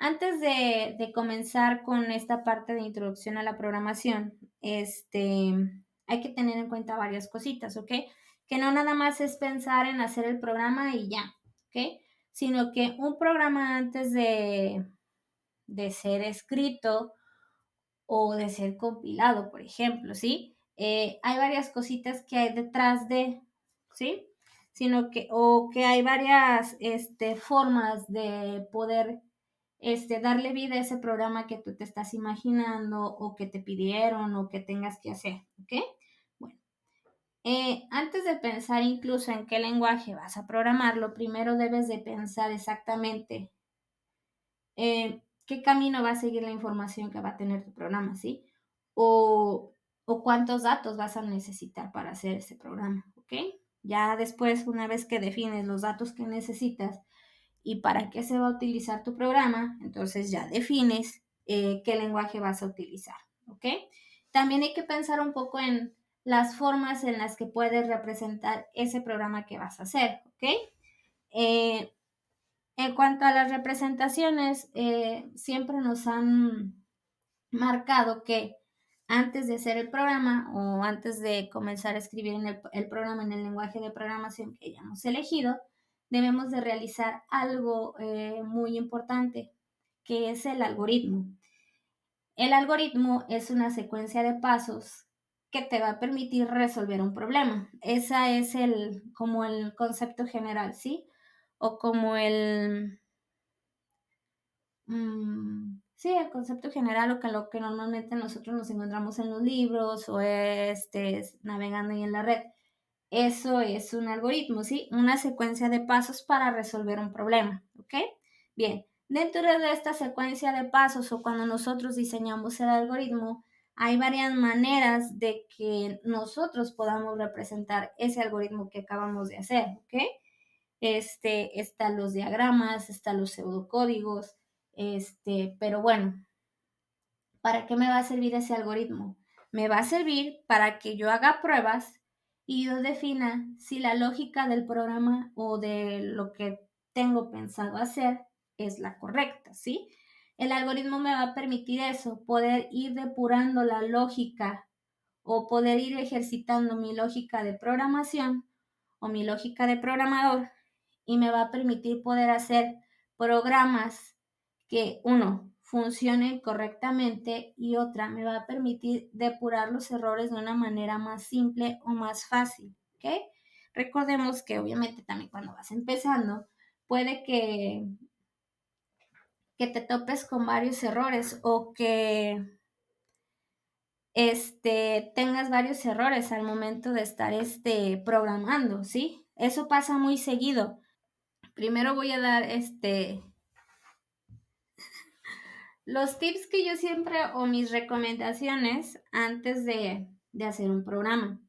Antes de comenzar con esta parte de introducción a la programación, hay que tener en cuenta varias cositas, ¿ok? Que no nada más es pensar en hacer el programa y ya, ¿ok? Sino que un programa antes de ser escrito o de ser compilado, por ejemplo, ¿sí? Hay varias cositas que hay detrás de, ¿sí? Sino que, o que hay varias formas de poder darle vida a ese programa que tú te estás imaginando o que te pidieron o que tengas que hacer, ¿ok? Bueno, antes de pensar incluso en qué lenguaje vas a programarlo, primero debes de pensar exactamente qué camino va a seguir la información que va a tener tu programa, ¿sí? O, o cuántos datos vas a necesitar para hacer ese programa, ¿ok? Ya después, una vez que defines los datos que necesitas y para qué se va a utilizar tu programa, entonces ya defines qué lenguaje vas a utilizar, ¿ok? También hay que pensar un poco en las formas en las que puedes representar ese programa que vas a hacer, ¿ok? Eh, en cuanto a las representaciones, siempre nos han marcado que antes de hacer el programa o antes de comenzar a escribir en el programa en el lenguaje de programación que hayamos elegido, debemos de realizar algo muy importante, que es el algoritmo. El algoritmo es una secuencia de pasos que te va a permitir resolver un problema. Ese es como el concepto general, ¿sí? O como sí, el concepto general o que lo que normalmente nosotros nos encontramos en los libros o navegando ahí en la red. Eso es un algoritmo, ¿sí? Una secuencia de pasos para resolver un problema, ¿ok? Bien, dentro de esta secuencia de pasos o cuando nosotros diseñamos el algoritmo, hay varias maneras de que nosotros podamos representar ese algoritmo que acabamos de hacer, ¿ok? Están los diagramas, están los pseudocódigos, pero bueno, ¿para qué me va a servir ese algoritmo? Me va a servir para que yo haga pruebas y yo defina si la lógica del programa o de lo que tengo pensado hacer es la correcta, ¿sí? El algoritmo me va a permitir eso, poder ir depurando la lógica o poder ir ejercitando mi lógica de programación o mi lógica de programador y me va a permitir poder hacer programas que uno funcionen correctamente y otra me va a permitir depurar los errores de una manera más simple o más fácil, ¿ok? Recordemos que obviamente también cuando vas empezando puede que te topes con varios errores o que tengas varios errores al momento de estar programando, ¿sí? Eso pasa muy seguido. Primero voy a dar los tips que yo siempre o mis recomendaciones antes de hacer un programa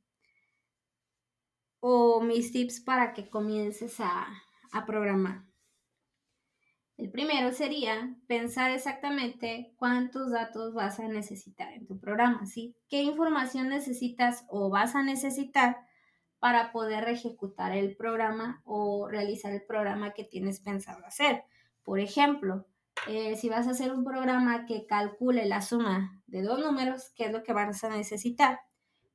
o mis tips para que comiences a programar. El primero sería pensar exactamente cuántos datos vas a necesitar en tu programa, ¿sí? ¿Qué información necesitas o vas a necesitar para poder ejecutar el programa o realizar el programa que tienes pensado hacer? Por ejemplo, si vas a hacer un programa que calcule la suma de dos números, ¿qué es lo que vas a necesitar?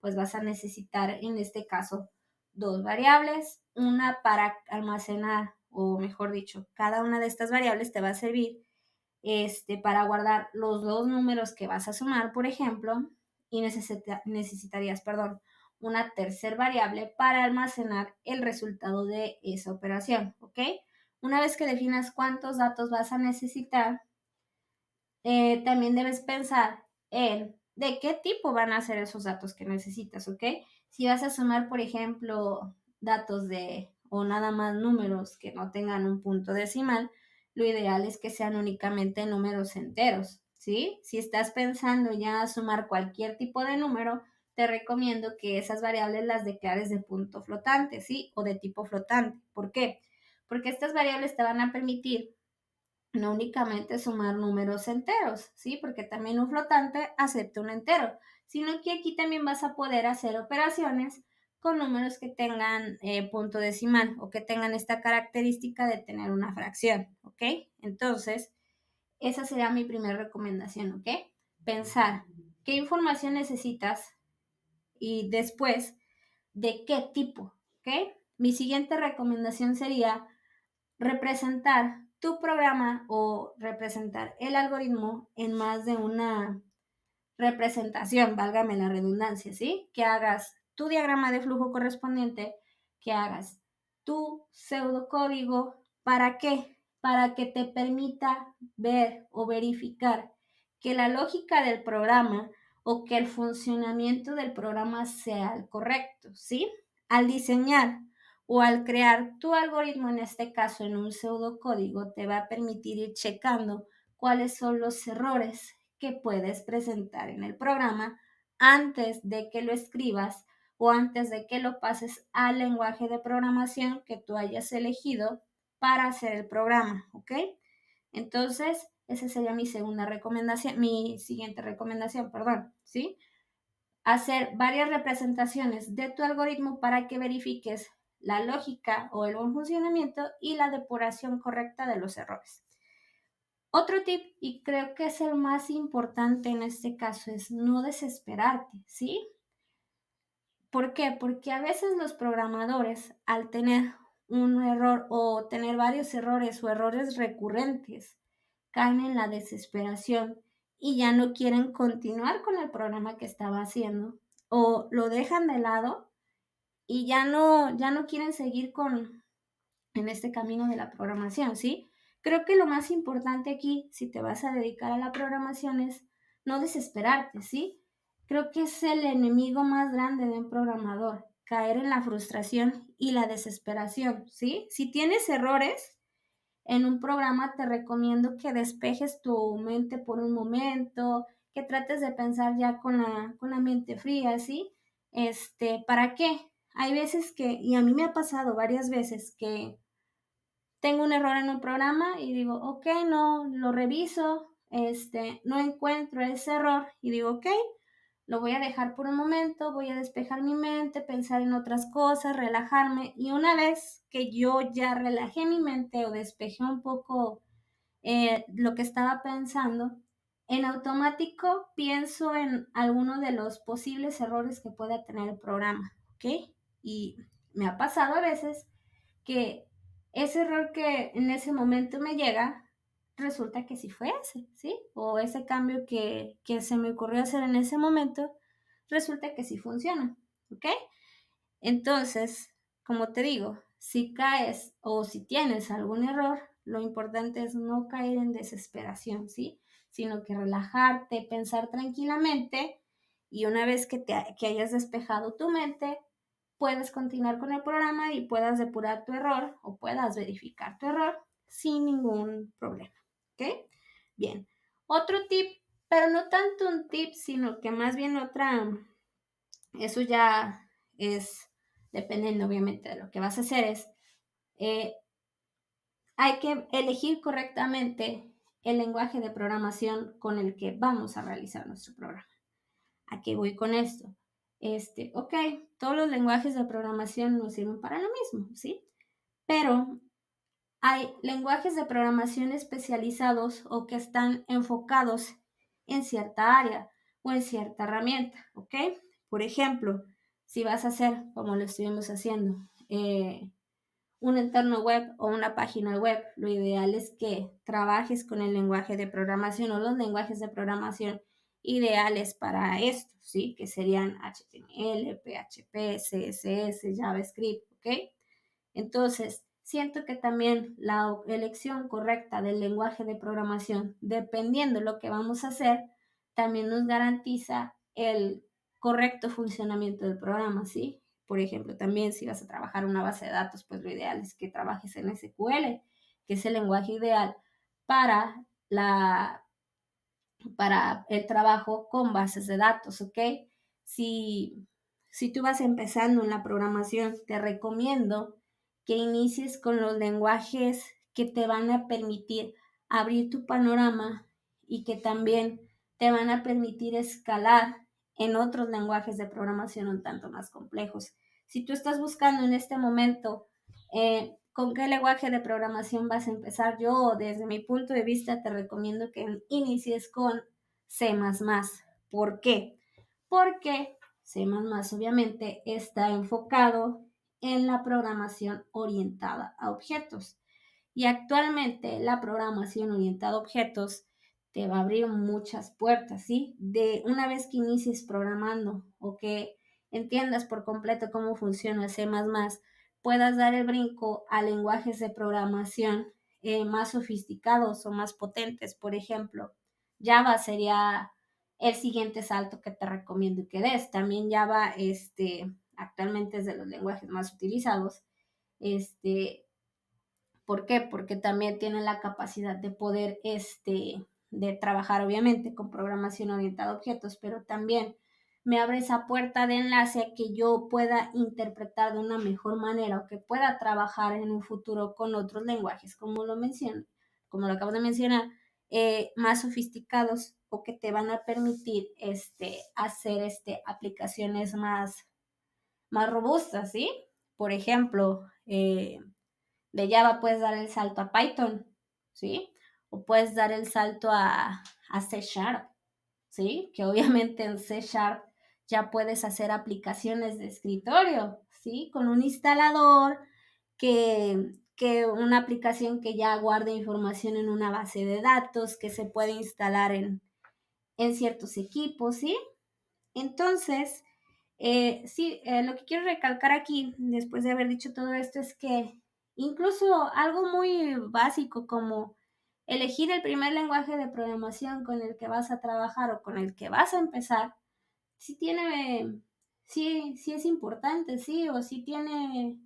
Pues vas a necesitar, en este caso, dos variables, una para almacenar, o mejor dicho, cada una de estas variables te va a servir para guardar los dos números que vas a sumar, por ejemplo, y necesitarías, perdón, una tercer variable para almacenar el resultado de esa operación, ¿ok? Una vez que definas cuántos datos vas a necesitar, también debes pensar en de qué tipo van a ser esos datos que necesitas, ¿ok? Si vas a sumar, por ejemplo, datos o nada más números que no tengan un punto decimal, lo ideal es que sean únicamente números enteros, ¿sí? Si estás pensando ya a sumar cualquier tipo de número, te recomiendo que esas variables las declares de punto flotante, ¿sí? O de tipo flotante. ¿Por qué? Porque estas variables te van a permitir no únicamente sumar números enteros, ¿sí? Porque también un flotante acepta un entero, sino que aquí también vas a poder hacer operaciones con números que tengan punto decimal o que tengan esta característica de tener una fracción, ¿ok? Entonces, Esa será mi primera recomendación, ¿ok? Pensar qué información necesitas y después de qué tipo, ¿ok? Mi siguiente recomendación sería representar tu programa o representar el algoritmo en más de una representación, válgame la redundancia, ¿sí? Que hagas tu diagrama de flujo correspondiente, que hagas tu pseudocódigo, ¿para qué? Para que te permita ver o verificar que la lógica del programa o que el funcionamiento del programa sea el correcto, ¿sí? Al diseñar o al crear tu algoritmo, en este caso en un pseudocódigo, te va a permitir ir checando cuáles son los errores que puedes presentar en el programa antes de que lo escribas o antes de que lo pases al lenguaje de programación que tú hayas elegido para hacer el programa, ¿ok? Entonces, esa sería mi segunda recomendación, mi siguiente recomendación, perdón, ¿sí? Hacer varias representaciones de tu algoritmo para que verifiques la lógica o el buen funcionamiento y la depuración correcta de los errores. Otro tip, y creo que es el más importante en este caso, es no desesperarte, ¿sí? ¿Por qué? Porque a veces los programadores, al tener un error o tener varios errores o errores recurrentes, caen en la desesperación y ya no quieren continuar con el programa que estaba haciendo o lo dejan de lado y ya no quieren seguir en este camino de la programación, ¿sí? Creo que lo más importante aquí, si te vas a dedicar a la programación, es no desesperarte, ¿sí? Creo que es el enemigo más grande de un programador, caer en la frustración y la desesperación, ¿sí? Si tienes errores en un programa, te recomiendo que despejes tu mente por un momento, que trates de pensar ya con la mente fría, ¿sí? ¿Para qué? Hay veces que, y a mí me ha pasado varias veces que tengo un error en un programa y digo, ok, no, lo reviso, no encuentro ese error y digo, ok, lo voy a dejar por un momento, voy a despejar mi mente, pensar en otras cosas, relajarme y una vez que yo ya relajé mi mente o despejé un poco lo que estaba pensando, en automático pienso en alguno de los posibles errores que pueda tener el programa, ¿ok? Y me ha pasado a veces que ese error que en ese momento me llega, resulta que sí fue ese, ¿sí? O ese cambio que se me ocurrió hacer en ese momento, resulta que sí funciona, ¿ok? Entonces, como te digo, si caes o si tienes algún error, lo importante es no caer en desesperación, ¿sí? Sino que relajarte, pensar tranquilamente y una vez que hayas despejado tu mente, puedes continuar con el programa y puedas depurar tu error o puedas verificar tu error sin ningún problema, ¿ok? Bien, otro tip, pero no tanto un tip, sino que más bien eso ya es dependiendo obviamente de lo que vas a hacer, eh, hay que elegir correctamente el lenguaje de programación con el que vamos a realizar nuestro programa. ¿A qué voy con esto? Ok, todos los lenguajes de programación nos sirven para lo mismo, ¿sí? Pero hay lenguajes de programación especializados o que están enfocados en cierta área o en cierta herramienta, ¿ok? Por ejemplo, si vas a hacer, como lo estuvimos haciendo, un entorno web o una página web, lo ideal es que trabajes con el lenguaje de programación o los lenguajes de programación ideales para esto, ¿sí? Que serían HTML, PHP, CSS, JavaScript, ¿ok? Entonces, siento que también la elección correcta del lenguaje de programación, dependiendo de lo que vamos a hacer, también nos garantiza el correcto funcionamiento del programa, ¿sí? Por ejemplo, también si vas a trabajar una base de datos, pues lo ideal es que trabajes en SQL, que es el lenguaje ideal para para el trabajo con bases de datos, ¿ok? Si, si tú vas empezando en la programación, te recomiendo que inicies con los lenguajes que te van a permitir abrir tu panorama y que también te van a permitir escalar en otros lenguajes de programación un tanto más complejos. Si tú estás buscando en este momento ¿Con qué lenguaje de programación vas a empezar? Yo, desde mi punto de vista, te recomiendo que inicies con C++. ¿Por qué? Porque C++ obviamente está enfocado en la programación orientada a objetos. Y actualmente la programación orientada a objetos te va a abrir muchas puertas, ¿sí? De una vez que inicies programando o que entiendas por completo cómo funciona C++, puedas dar el brinco a lenguajes de programación más sofisticados o más potentes. Por ejemplo, Java sería el siguiente salto que te recomiendo que des. También Java, actualmente es de los lenguajes más utilizados. ¿Por qué? Porque también tiene la capacidad de poder, de trabajar obviamente con programación orientada a objetos, pero también me abre esa puerta de enlace a que yo pueda interpretar de una mejor manera o que pueda trabajar en un futuro con otros lenguajes, como lo menciono, como lo acabo de mencionar, más sofisticados o que te van a permitir, hacer, aplicaciones más robustas, ¿sí? Por ejemplo, de Java puedes dar el salto a Python, ¿sí? O puedes dar el salto a C Sharp, ¿sí? Que obviamente en C Sharp ya puedes hacer aplicaciones de escritorio, ¿sí? Con un instalador que una aplicación que ya guarde información en una base de datos que se puede instalar en ciertos equipos, ¿sí? Entonces, sí, lo que quiero recalcar aquí, después de haber dicho todo esto, es que incluso algo muy básico como elegir el primer lenguaje de programación con el que vas a trabajar o con el que vas a empezar, sí es importante, sí, o sí tiene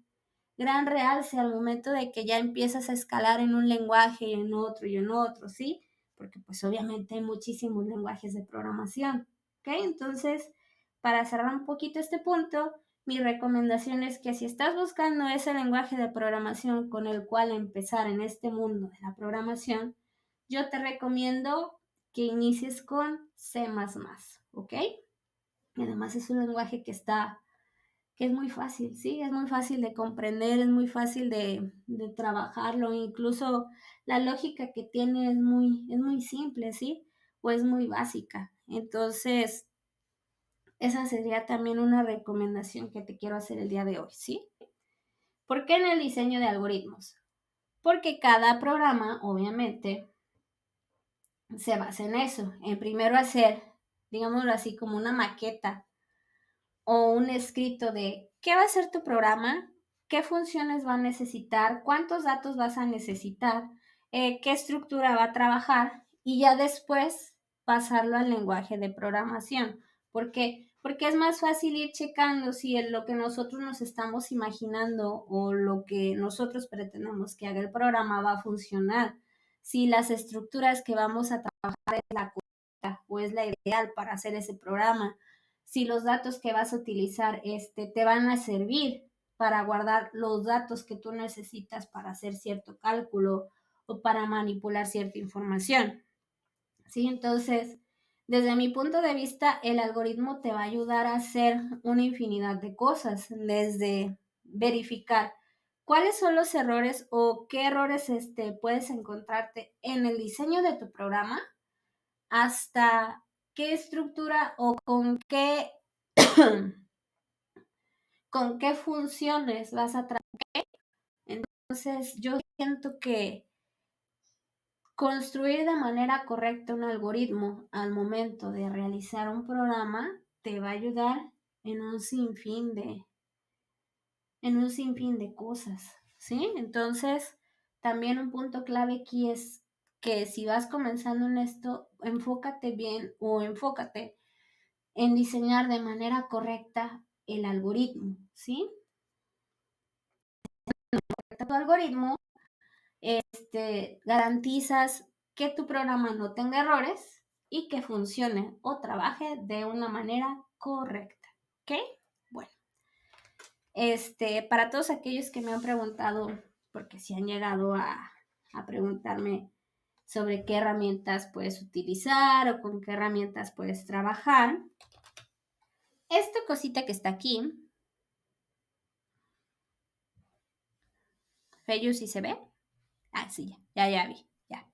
gran realce al momento de que ya empiezas a escalar en un lenguaje y en otro, ¿sí? Porque pues obviamente hay muchísimos lenguajes de programación, ¿ok? Entonces, para cerrar un poquito este punto, mi recomendación es que si estás buscando ese lenguaje de programación con el cual empezar en este mundo de la programación, yo te recomiendo que inicies con C++, ¿ok? Y además es un lenguaje que es muy fácil, ¿sí? Es muy fácil de comprender, es muy fácil de trabajarlo, incluso la lógica que tiene es muy simple, ¿sí? O es muy básica. Entonces, esa sería también una recomendación que te quiero hacer el día de hoy, ¿sí? ¿Por qué en el diseño de algoritmos? Porque cada programa, obviamente, se basa en eso, en primero hacer, digámoslo así, como una maqueta o un escrito de qué va a ser tu programa, qué funciones va a necesitar, cuántos datos vas a necesitar, qué estructura va a trabajar y ya después pasarlo al lenguaje de programación. ¿Por qué? Porque es más fácil ir checando si lo que nosotros nos estamos imaginando o lo que nosotros pretendemos que haga el programa va a funcionar. Si las estructuras que vamos a trabajar es la correcta o es la ideal para hacer ese programa, si los datos que vas a utilizar te van a servir para guardar los datos que tú necesitas para hacer cierto cálculo o para manipular cierta información. ¿Sí? Entonces, desde mi punto de vista, el algoritmo te va a ayudar a hacer una infinidad de cosas, desde verificar cuáles son los errores o qué errores puedes encontrarte en el diseño de tu programa, hasta qué estructura o con qué funciones vas a trabajar. Entonces, yo siento que construir de manera correcta un algoritmo al momento de realizar un programa te va a ayudar en en un sinfín de cosas, ¿sí? Entonces, también un punto clave aquí es que si vas comenzando en esto, enfócate bien o enfócate en diseñar de manera correcta el algoritmo, ¿sí? Tu algoritmo, garantizas que tu programa no tenga errores y que funcione o trabaje de una manera correcta, ¿ok? Bueno, para todos aquellos que me han preguntado, porque si han llegado a preguntarme sobre qué herramientas puedes utilizar o con qué herramientas puedes trabajar, esta cosita que está aquí Feyu, ¿sí se ve? Ah, sí, ya vi, ya.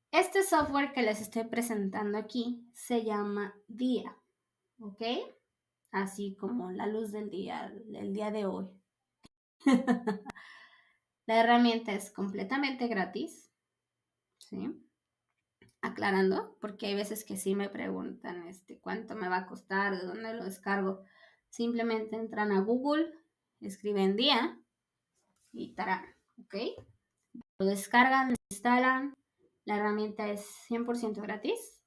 Este software que les estoy presentando aquí se llama Dia, ¿ok? Así como la luz del día, el día de hoy. La herramienta es completamente gratis, ¿sí? Aclarando, porque hay veces que sí me preguntan cuánto me va a costar, de dónde lo descargo. Simplemente entran a Google, escriben Dia y tarán, ¿ok? Lo descargan, lo instalan, la herramienta es 100% gratis,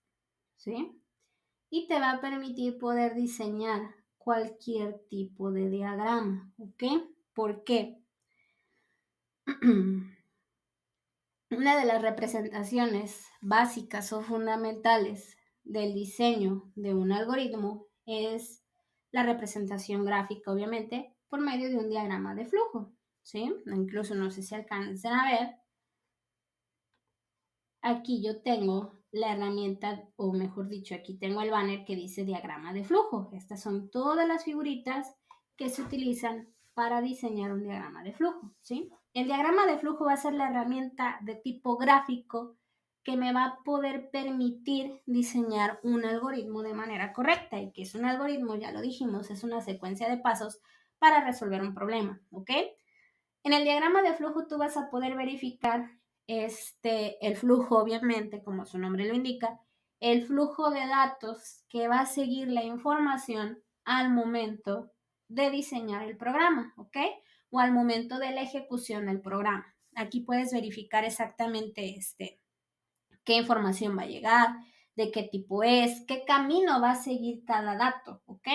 ¿sí? Y te va a permitir poder diseñar cualquier tipo de diagrama, ¿ok? ¿Por qué? Una de las representaciones básicas o fundamentales del diseño de un algoritmo es la representación gráfica, obviamente, por medio de un diagrama de flujo, ¿sí? Incluso no sé si alcanzan a ver. Aquí yo tengo la herramienta, o mejor dicho, aquí tengo el banner que dice diagrama de flujo. Estas son todas las figuritas que se utilizan para diseñar un diagrama de flujo, ¿sí? El diagrama de flujo va a ser la herramienta de tipo gráfico que me va a poder permitir diseñar un algoritmo de manera correcta. Y que es un algoritmo, ya lo dijimos, es una secuencia de pasos para resolver un problema, ¿ok? En el diagrama de flujo tú vas a poder verificar el flujo, obviamente, como su nombre lo indica, el flujo de datos que va a seguir la información al momento de diseñar el programa, ¿ok? O al momento de la ejecución del programa. Aquí puedes verificar exactamente qué información va a llegar, de qué tipo es, qué camino va a seguir cada dato, ¿ok?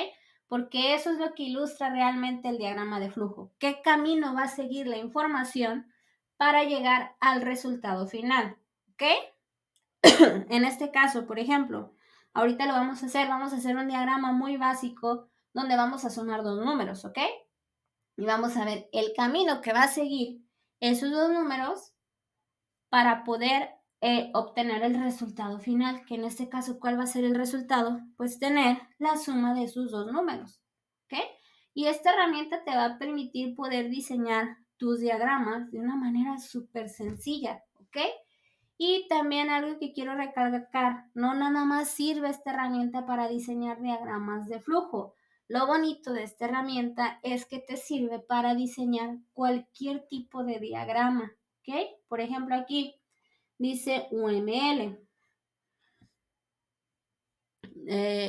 Porque eso es lo que ilustra realmente el diagrama de flujo. ¿Qué camino va a seguir la información para llegar al resultado final? ¿Ok? En este caso, por ejemplo, ahorita lo vamos a hacer un diagrama muy básico donde vamos a sumar dos números, ¿ok? Y vamos a ver el camino que va a seguir esos dos números para poder obtener el resultado final, que en este caso, ¿cuál va a ser el resultado? Pues tener la suma de sus dos números, ¿ok? Y esta herramienta te va a permitir poder diseñar tus diagramas de una manera súper sencilla, ¿ok? Y también algo que quiero recalcar, no nada más sirve esta herramienta para diseñar diagramas de flujo. Lo bonito de esta herramienta es que te sirve para diseñar cualquier tipo de diagrama, ¿ok? Por ejemplo, aquí dice UML.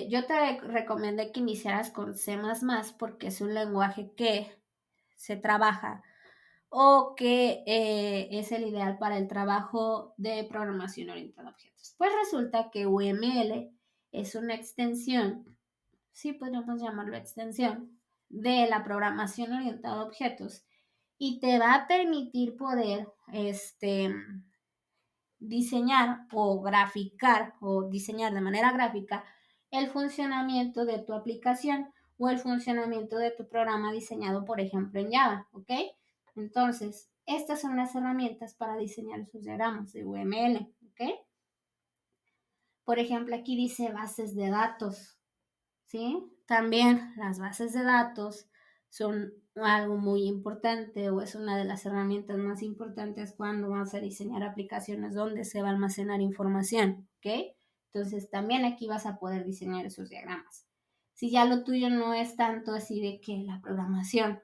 Yo te recomendé que iniciaras con C++ porque es un lenguaje que se trabaja o que es el ideal para el trabajo de programación orientada a objetos. Pues resulta que UML es una extensión, sí podríamos llamarlo extensión, de la programación orientada a objetos y te va a permitir poder diseñar o graficar o diseñar de manera gráfica el funcionamiento de tu aplicación o el funcionamiento de tu programa diseñado, por ejemplo, en Java, ¿ok? Entonces, estas son las herramientas para diseñar sus diagramas de UML, ¿ok? Por ejemplo, aquí dice bases de datos, ¿sí? También las bases de datos son algo muy importante o es una de las herramientas más importantes cuando vas a diseñar aplicaciones donde se va a almacenar información, ¿ok? Entonces también aquí vas a poder diseñar esos diagramas. Si ya lo tuyo no es tanto así de que la programación,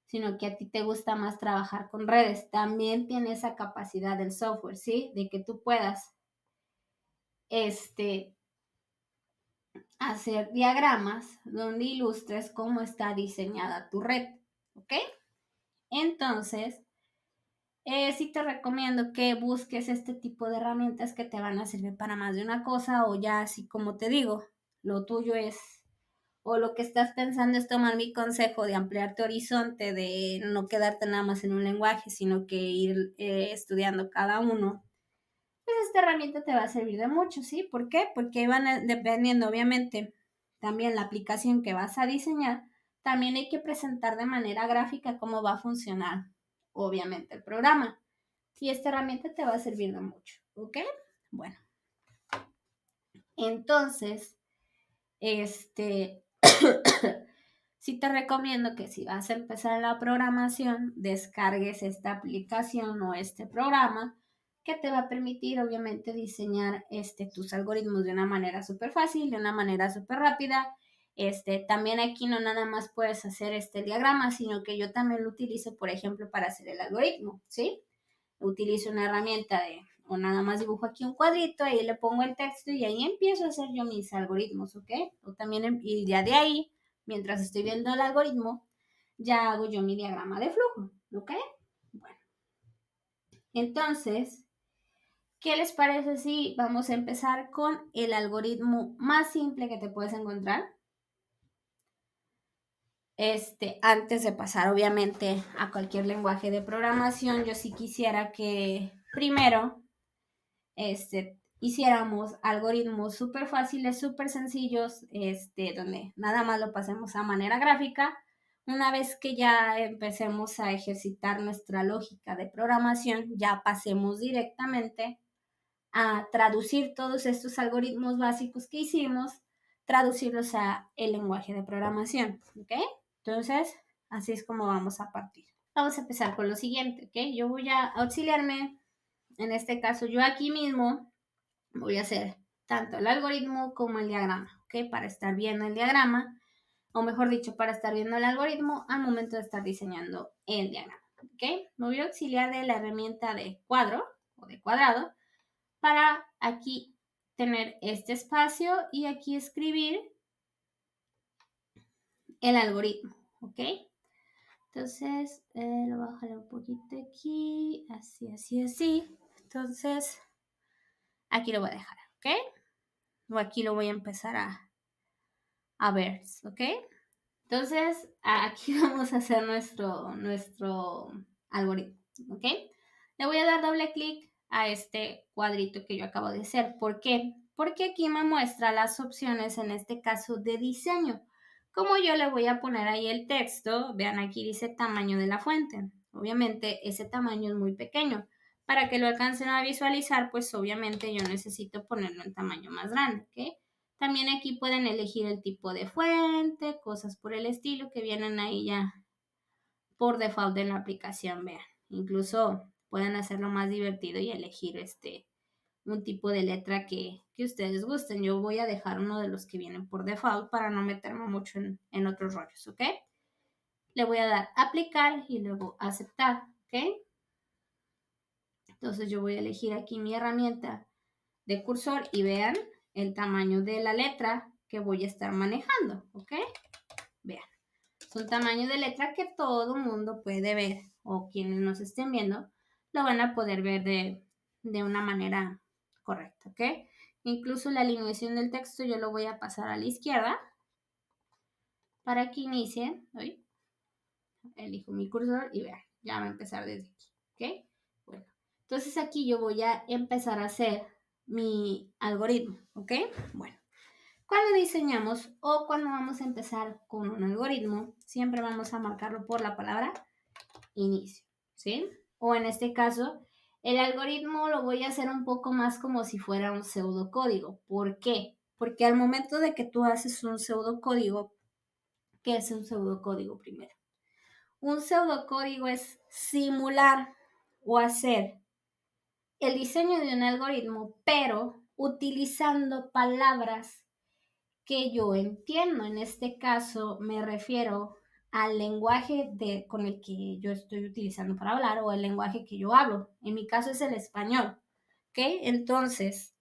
sino que a ti te gusta más trabajar con redes, también tiene esa capacidad del software, ¿sí? De que tú puedas, hacer diagramas donde ilustres cómo está diseñada tu red, ¿ok? Entonces, sí te recomiendo que busques este tipo de herramientas que te van a servir para más de una cosa o ya así como te digo, lo tuyo es o lo que estás pensando es tomar mi consejo de ampliar tu horizonte, de no quedarte nada más en un lenguaje, sino que ir estudiando cada uno. Pues esta herramienta te va a servir de mucho, ¿sí? ¿Por qué? Porque van dependiendo, obviamente, también la aplicación que vas a diseñar, también hay que presentar de manera gráfica cómo va a funcionar, obviamente, el programa. Y esta herramienta te va a servir de mucho, ¿ok? Bueno, entonces, Sí te recomiendo que si vas a empezar la programación, descargues esta aplicación o este programa que te va a permitir obviamente diseñar tus algoritmos de una manera súper fácil, de una manera súper rápida. También aquí no nada más puedes hacer este diagrama, sino que yo también lo utilizo, por ejemplo, para hacer el algoritmo, ¿sí? Utilizo una herramienta o nada más dibujo aquí un cuadrito, ahí le pongo el texto y ahí empiezo a hacer yo mis algoritmos, ¿ok? O también, y ya de ahí, mientras estoy viendo el algoritmo, ya hago yo mi diagrama de flujo, ¿ok? Bueno, entonces, ¿qué les parece si vamos a empezar con el algoritmo más simple que te puedes encontrar? Antes de pasar obviamente a cualquier lenguaje de programación, yo sí quisiera que primero hiciéramos algoritmos súper fáciles, súper sencillos, donde nada más lo pasemos a manera gráfica. Una vez que ya empecemos a ejercitar nuestra lógica de programación, ya pasemos directamente a traducir todos estos algoritmos básicos que hicimos, traducirlos a el lenguaje de programación, ¿ok? Entonces, así es como vamos a partir. Vamos a empezar con lo siguiente, ¿ok? Yo voy a auxiliarme, en este caso yo aquí mismo voy a hacer tanto el algoritmo como el diagrama, ¿ok? Para estar viendo el diagrama, o mejor dicho, para estar viendo el algoritmo al momento de estar diseñando el diagrama, ¿ok? Me voy a auxiliar de la herramienta de cuadro o de cuadrado para aquí tener este espacio y aquí escribir el algoritmo, ¿ok? Entonces, lo voy a bajar un poquito aquí, así, así, así. Entonces, aquí lo voy a dejar, ¿ok? O aquí lo voy a empezar a ver, ¿ok? Entonces, aquí vamos a hacer nuestro algoritmo, ¿ok? Le voy a dar doble clic a este cuadrito que yo acabo de hacer. ¿Por qué? Porque aquí me muestra las opciones, en este caso, de diseño. Como yo le voy a poner ahí el texto, vean aquí dice tamaño de la fuente. Obviamente ese tamaño es muy pequeño. Para que lo alcancen a visualizar, pues obviamente yo necesito ponerlo en tamaño más grande, ¿ok? También aquí pueden elegir el tipo de fuente, cosas por el estilo que vienen ahí ya por default en la aplicación, vean. Incluso pueden hacerlo más divertido y elegir un tipo de letra que ustedes gusten. Yo voy a dejar uno de los que vienen por default para no meterme mucho en otros rollos, ¿ok? Le voy a dar aplicar y luego aceptar, ¿ok? Entonces yo voy a elegir aquí mi herramienta de cursor y vean el tamaño de la letra que voy a estar manejando, ¿ok? Vean, es un tamaño de letra que todo mundo puede ver o quienes nos estén viendo lo van a poder ver de una manera correcta, ¿ok? Incluso la alineación del texto yo lo voy a pasar a la izquierda para que inicie. ¿Oí? Elijo mi cursor y vean, ya va a empezar desde aquí, ¿ok? Bueno, entonces aquí yo voy a empezar a hacer mi algoritmo, ¿ok? Bueno. Cuando diseñamos o cuando vamos a empezar con un algoritmo, siempre vamos a marcarlo por la palabra inicio, ¿sí? O en este caso, el algoritmo lo voy a hacer un poco más como si fuera un pseudocódigo. ¿Por qué? Porque al momento de que tú haces un pseudocódigo, ¿qué es un pseudocódigo primero? Un pseudocódigo es simular o hacer el diseño de un algoritmo, pero utilizando palabras que yo entiendo. En este caso me refiero al lenguaje con el que yo estoy utilizando para hablar o el lenguaje que yo hablo. En mi caso es el español. ¿Ok? Entonces,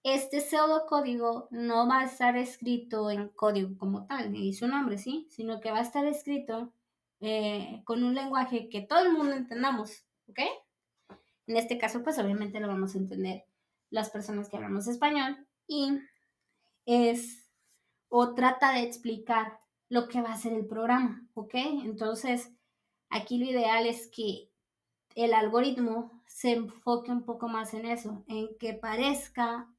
este pseudocódigo no va a estar escrito en código como tal, ni su nombre, ¿sí? Sino que va a estar escrito con un lenguaje que todo el mundo entendamos. ¿Ok? En este caso, pues obviamente lo vamos a entender las personas que hablamos español y es o trata de explicar lo que va a ser el programa, ¿ok? Entonces, aquí lo ideal es que el algoritmo se enfoque un poco más en eso, en que parezca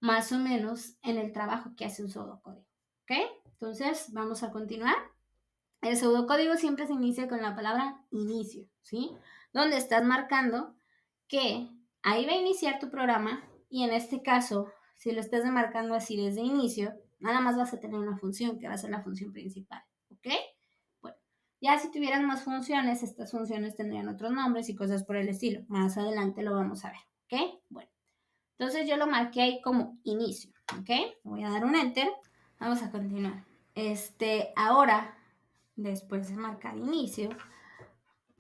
más o menos en el trabajo que hace un pseudocódigo, ¿ok? Entonces, vamos a continuar. El pseudocódigo siempre se inicia con la palabra inicio, ¿sí? Donde estás marcando que ahí va a iniciar tu programa y en este caso, si lo estás marcando así desde inicio, nada más vas a tener una función que va a ser la función principal, ¿ok? Ya si tuvieran más funciones, estas funciones tendrían otros nombres y cosas por el estilo. Más adelante lo vamos a ver, ¿ok? Bueno, entonces yo lo marqué ahí como inicio, ¿ok? Voy a dar un enter. Vamos a continuar. Ahora, después de marcar inicio,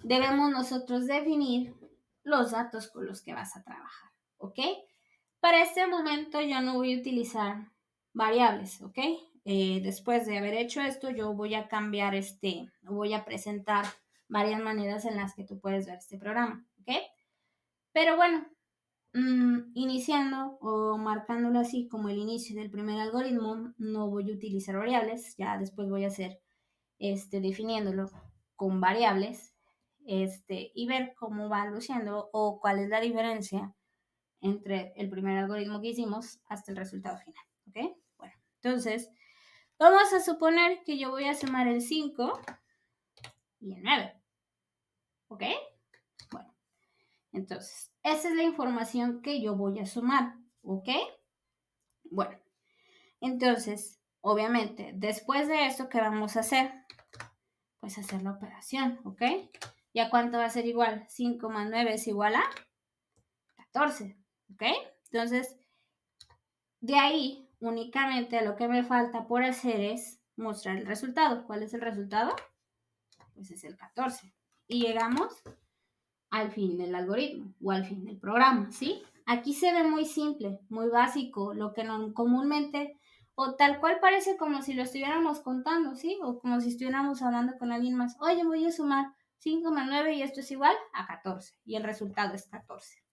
debemos nosotros definir los datos con los que vas a trabajar, ¿ok? Para este momento yo no voy a utilizar variables, ¿ok? Después de haber hecho esto, yo voy a cambiar voy a presentar varias maneras en las que tú puedes ver este programa, ¿ok? Pero bueno, iniciando o marcándolo así como el inicio del primer algoritmo, no voy a utilizar variables, ya después voy a hacer definiéndolo con variables, y ver cómo va luciendo o cuál es la diferencia entre el primer algoritmo que hicimos hasta el resultado final, ¿ok? Bueno, entonces, vamos a suponer que yo voy a sumar el 5 y el 9, ¿ok? Bueno, entonces, esa es la información que yo voy a sumar, ¿ok? Bueno, entonces, obviamente, después de esto, ¿qué vamos a hacer? Pues hacer la operación, ¿ok? ¿Ya cuánto va a ser igual? 5 más 9 es igual a 14, ¿ok? Entonces, de ahí, únicamente lo que me falta por hacer es mostrar el resultado. ¿Cuál es el resultado? Pues es el 14. Y llegamos al fin del algoritmo o al fin del programa, ¿sí? Aquí se ve muy simple, muy básico, lo que no, comúnmente o tal cual parece como si lo estuviéramos contando, ¿sí? O como si estuviéramos hablando con alguien más. Oye, voy a sumar 5 más 9 y esto es igual a 14 y el resultado es 14,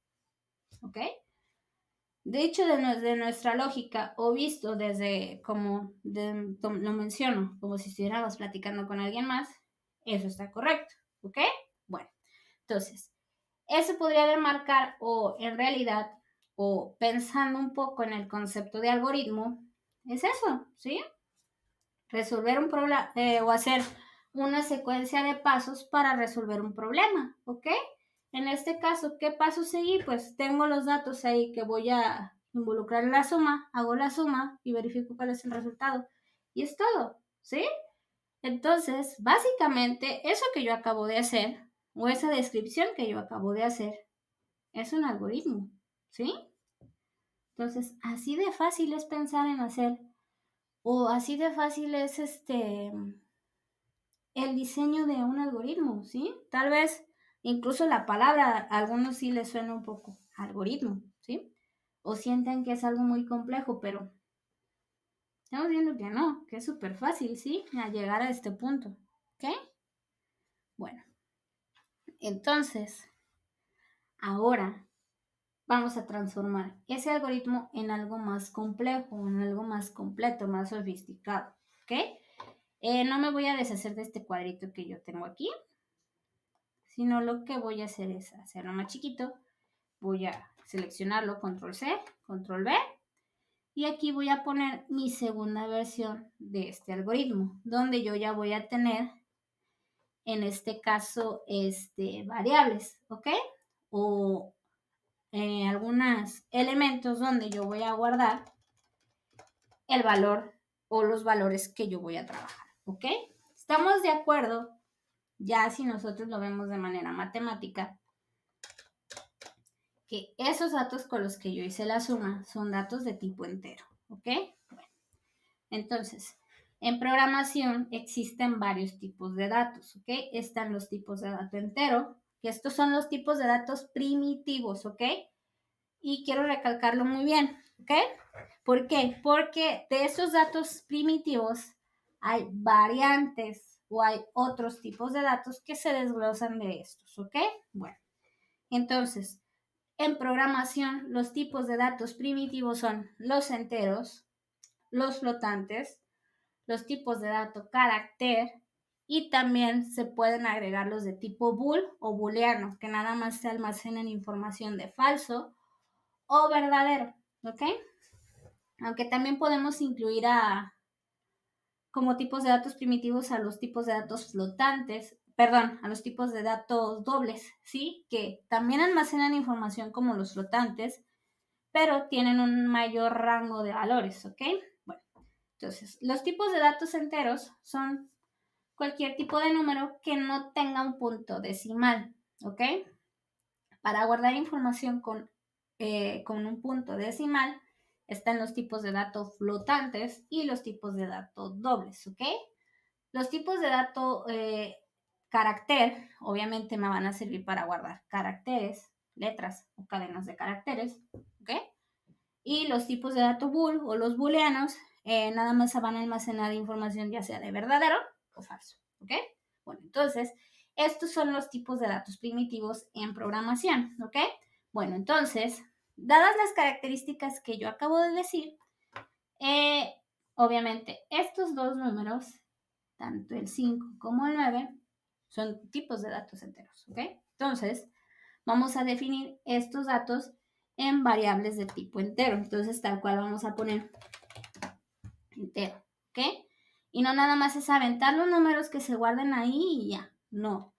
¿ok? De hecho, de nuestra lógica, o visto desde lo menciono, como si estuviéramos platicando con alguien más, eso está correcto, ¿ok? Bueno, entonces, eso podría demarcar o en realidad, o pensando un poco en el concepto de algoritmo, es eso, ¿sí? Resolver un problema o hacer una secuencia de pasos para resolver un problema, ¿ok? En este caso, ¿qué paso seguir? Pues tengo los datos ahí que voy a involucrar en la suma, hago la suma y verifico cuál es el resultado. Y es todo, ¿sí? Entonces, básicamente, eso que yo acabo de hacer, o esa descripción que yo acabo de hacer, es un algoritmo, ¿sí? Entonces, así de fácil es pensar en hacer, o así de fácil es el diseño de un algoritmo, ¿sí? Tal vez incluso la palabra a algunos sí les suena un poco algoritmo, ¿sí? O sienten que es algo muy complejo, pero estamos viendo que no, que es súper fácil, ¿sí? A llegar a este punto, ¿ok? Bueno, entonces, ahora vamos a transformar ese algoritmo en algo más complejo, en algo más completo, más sofisticado, ¿ok? No me voy a deshacer de este cuadrito que yo tengo aquí, sino lo que voy a hacer es hacerlo más chiquito. Voy a seleccionarlo, control C, control V, y aquí voy a poner mi segunda versión de este algoritmo, donde yo ya voy a tener, en este caso, variables, ¿ok? O algunos elementos donde yo voy a guardar el valor o los valores que yo voy a trabajar, ¿ok? ¿Estamos de acuerdo? Ya si nosotros lo vemos de manera matemática, que esos datos con los que yo hice la suma son datos de tipo entero, ¿ok? Bueno, entonces, en programación existen varios tipos de datos, ¿ok? Están los tipos de dato entero, que estos son los tipos de datos primitivos, ¿ok? Y quiero recalcarlo muy bien, ¿ok? ¿Por qué? Porque de esos datos primitivos hay variantes o hay otros tipos de datos que se desglosan de estos, ¿ok? Bueno, entonces, en programación, los tipos de datos primitivos son los enteros, los flotantes, los tipos de dato carácter y también se pueden agregar los de tipo bool o booleano, que nada más se almacenan información de falso o verdadero, ¿ok? Aunque también podemos incluir como tipos de datos primitivos a los tipos de datos flotantes, perdón, a los tipos de datos dobles, ¿sí? Que también almacenan información como los flotantes, pero tienen un mayor rango de valores, ¿ok? Bueno, entonces, los tipos de datos enteros son cualquier tipo de número que no tenga un punto decimal, ¿ok? Para guardar información con un punto decimal, están los tipos de datos flotantes y los tipos de datos dobles, ¿ok? Los tipos de dato carácter, obviamente me van a servir para guardar caracteres, letras o cadenas de caracteres, ¿ok? Y los tipos de dato bool o los booleanos nada más van a almacenar información ya sea de verdadero o falso, ¿ok? Bueno, entonces, estos son los tipos de datos primitivos en programación, ¿ok? Bueno, entonces, dadas las características que yo acabo de decir, obviamente estos dos números, tanto el 5 como el 9, son tipos de datos enteros, ¿ok? Entonces, vamos a definir estos datos en variables de tipo entero. Entonces, tal cual vamos a poner entero, ¿ok? Y no nada más es aventar los números que se guarden ahí y ya, no.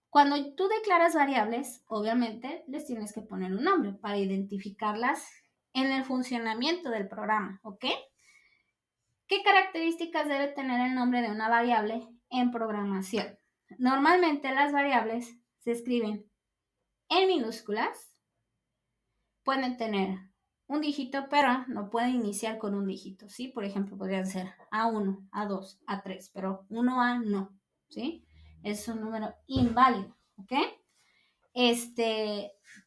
Cuando tú declaras variables, obviamente les tienes que poner un nombre para identificarlas en el funcionamiento del programa, ¿ok? ¿Qué características debe tener el nombre de una variable en programación? Normalmente las variables se escriben en minúsculas, pueden tener un dígito, pero no pueden iniciar con un dígito, ¿sí? Por ejemplo, podrían ser A1, A2, A3, pero 1A no, ¿sí? Es un número inválido, ¿ok?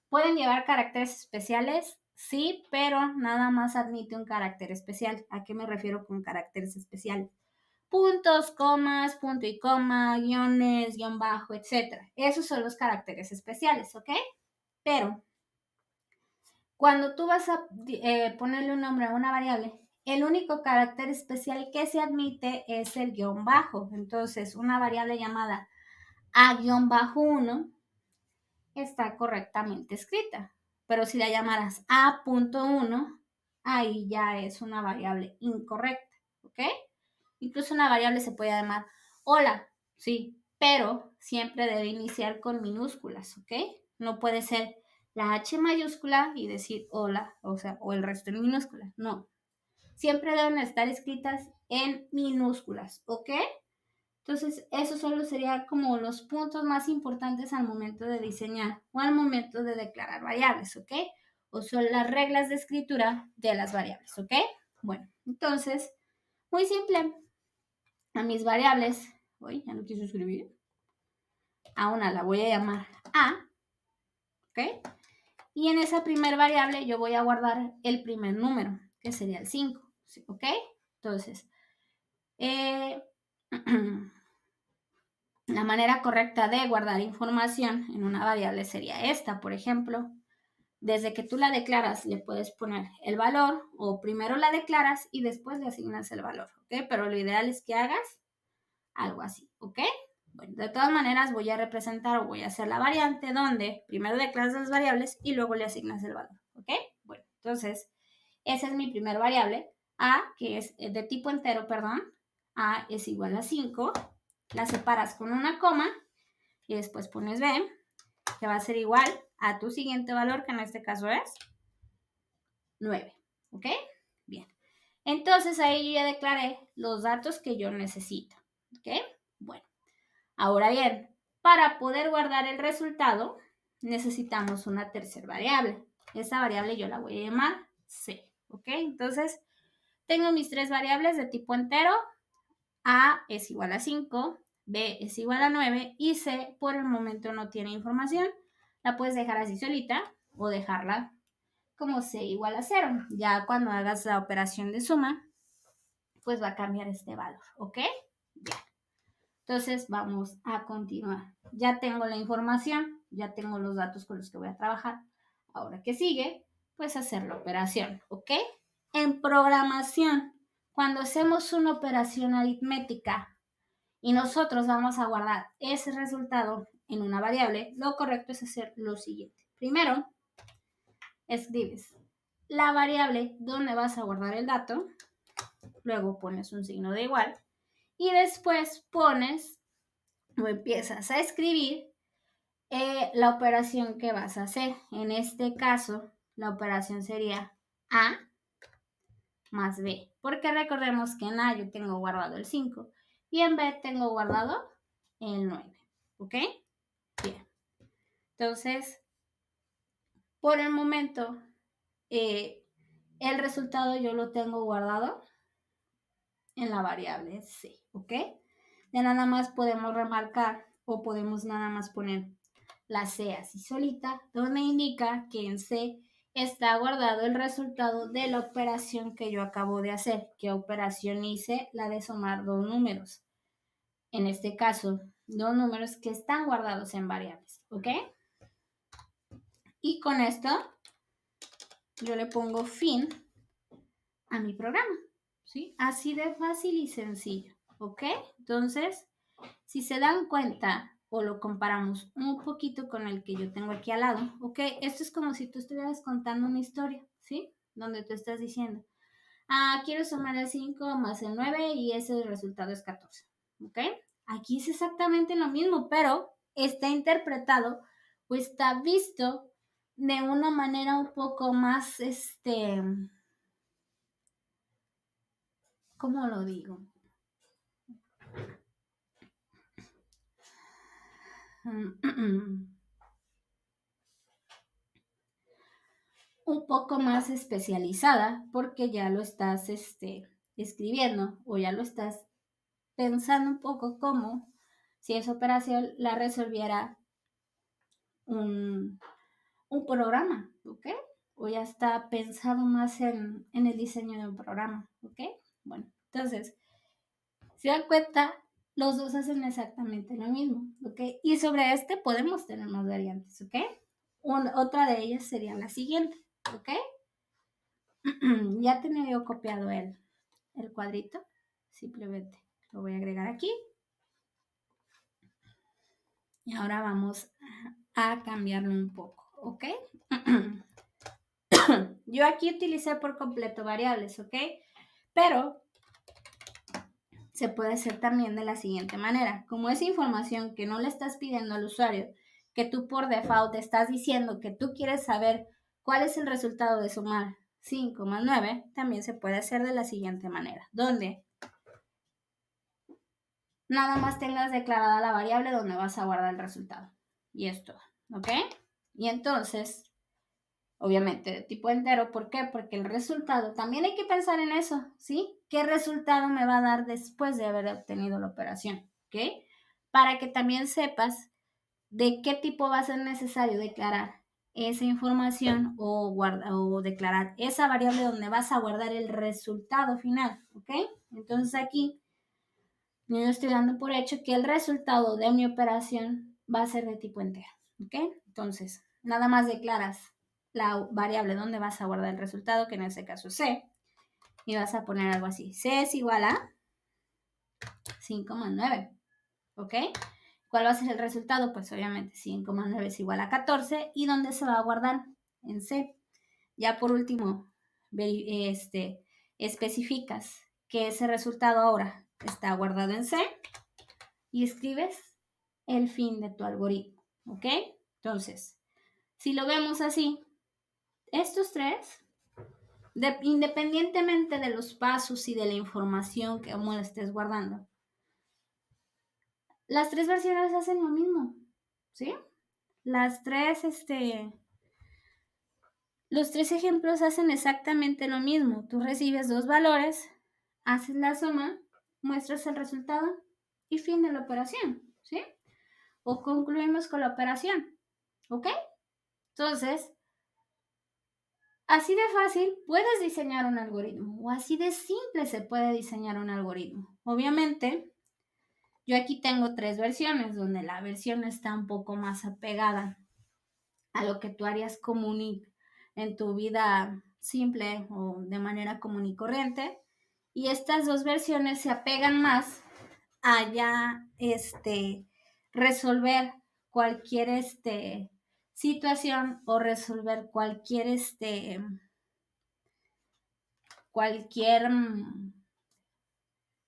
Pueden llevar caracteres especiales, sí, pero nada más admite un carácter especial. ¿A qué me refiero con caracteres especiales? Puntos, comas, punto y coma, guiones, guión bajo, etc. Esos son los caracteres especiales, ¿ok? Pero cuando tú vas a ponerle un nombre a una variable, el único carácter especial que se admite es el guión bajo. Entonces, una variable llamada A-1 está correctamente escrita. Pero si la llamaras A.1, ahí ya es una variable incorrecta, ¿ok? Incluso una variable se puede llamar hola, sí, pero siempre debe iniciar con minúsculas, ¿ok? No puede ser la H mayúscula y decir hola, o sea, o el resto en minúsculas, no. Siempre deben estar escritas en minúsculas, ¿ok? Entonces, eso solo sería como los puntos más importantes al momento de diseñar o al momento de declarar variables, ¿ok? O son las reglas de escritura de las variables, ¿ok? Bueno, entonces, muy simple. A mis variables, uy, ya no quiso escribir. A una la voy a llamar A, ¿ok? Y en esa primer variable yo voy a guardar el primer número, que sería el 5, ¿ok? Entonces, la manera correcta de guardar información en una variable sería esta, por ejemplo. Desde que tú la declaras, le puedes poner el valor o primero la declaras y después le asignas el valor, ¿ok? Pero lo ideal es que hagas algo así, ¿ok? Bueno, de todas maneras voy a representar o voy a hacer la variante donde primero declaras las variables y luego le asignas el valor, ¿ok? Bueno, entonces, esa es mi primer variable, A, que es de tipo entero, perdón. A es igual a 5, la separas con una coma y después pones B, que va a ser igual a tu siguiente valor, que en este caso es 9, ¿ok? Bien. Entonces ahí yo ya declaré los datos que yo necesito, ¿ok? Bueno, ahora bien, para poder guardar el resultado, necesitamos una tercera variable. Esa variable yo la voy a llamar C, ¿ok? Entonces, tengo mis tres variables de tipo entero. A es igual a 5, B es igual a 9 y C por el momento no tiene información. La puedes dejar así solita o dejarla como C igual a 0. Ya cuando hagas la operación de suma, pues va a cambiar este valor, ¿ok? Bien. Entonces vamos a continuar. Ya tengo la información, ya tengo los datos con los que voy a trabajar. Ahora, ¿qué sigue? Pues hacer la operación, ¿ok? En programación, cuando hacemos una operación aritmética y nosotros vamos a guardar ese resultado en una variable, lo correcto es hacer lo siguiente. Primero, escribes la variable donde vas a guardar el dato, luego pones un signo de igual y después pones o empiezas a escribir la operación que vas a hacer. En este caso, la operación sería A más B, porque recordemos que en A yo tengo guardado el 5 y en B tengo guardado el 9, ¿ok? Bien, entonces, por el momento, el resultado yo lo tengo guardado en la variable C, ¿ok? Ya nada más podemos remarcar o podemos nada más poner la C así solita, donde indica que en C está guardado el resultado de la operación que yo acabo de hacer. ¿Qué operación hice? La de sumar dos números. En este caso, dos números que están guardados en variables, ¿ok? Y con esto yo le pongo fin a mi programa, ¿sí? Así de fácil y sencillo, ¿ok? Entonces, si se dan cuenta o lo comparamos un poquito con el que yo tengo aquí al lado, ¿ok? Esto es como si tú estuvieras contando una historia, ¿sí? Donde tú estás diciendo, quiero sumar el 5 más el 9 y ese resultado es 14, ¿ok? Aquí es exactamente lo mismo, pero está interpretado o está visto de una manera un poco más, ¿cómo lo digo? Un poco más especializada porque ya lo estás escribiendo o ya lo estás pensando un poco como si esa operación la resolviera un, un programa, ¿ok? O ya está pensado más en el diseño de un programa, ¿ok? Bueno, entonces, si dan cuenta, los dos hacen exactamente lo mismo, ¿ok? Y sobre este podemos tener más variantes, ¿ok? Otra de ellas sería la siguiente, ¿ok? Ya tenía yo copiado el cuadrito, simplemente lo voy a agregar aquí. Y ahora vamos a cambiarlo un poco, ¿ok? Yo aquí utilicé por completo variables, ¿ok? Pero se puede hacer también de la siguiente manera. Como es información que no le estás pidiendo al usuario, que tú por default estás diciendo que tú quieres saber cuál es el resultado de sumar 5 más 9, también se puede hacer de la siguiente manera, donde nada más tengas declarada la variable donde vas a guardar el resultado. Y esto, ¿ok? Y entonces, obviamente de tipo entero, ¿por qué? Porque el resultado, también hay que pensar en eso, ¿sí? ¿Qué resultado me va a dar después de haber obtenido la operación? ¿Ok? Para que también sepas de qué tipo va a ser necesario declarar esa información o declarar esa variable donde vas a guardar el resultado final, ¿ok? Entonces aquí yo estoy dando por hecho que el resultado de mi operación va a ser de tipo entero, ¿ok? Entonces, nada más declaras la variable donde vas a guardar el resultado, que en este caso es C, y vas a poner algo así. C es igual a 5 más 9, ¿ok? ¿Cuál va a ser el resultado? Pues obviamente 5 más 9 es igual a 14, ¿y dónde se va a guardar? En C. Ya por último, especificas que ese resultado ahora está guardado en C y escribes el fin de tu algoritmo, ¿ok? Entonces, si lo vemos así, estos tres, independientemente de los pasos y de la información que como la estés guardando, las tres versiones hacen lo mismo, ¿sí? Las tres, los tres ejemplos hacen exactamente lo mismo. Tú recibes dos valores, haces la suma, muestras el resultado y fin de la operación, ¿sí? O concluimos con la operación, ¿ok? Entonces, así de fácil puedes diseñar un algoritmo o así de simple se puede diseñar un algoritmo. Obviamente, yo aquí tengo tres versiones donde la versión está un poco más apegada a lo que tú harías común en tu vida simple o de manera común y corriente. Y estas dos versiones se apegan más a ya resolver cualquier situación o resolver cualquier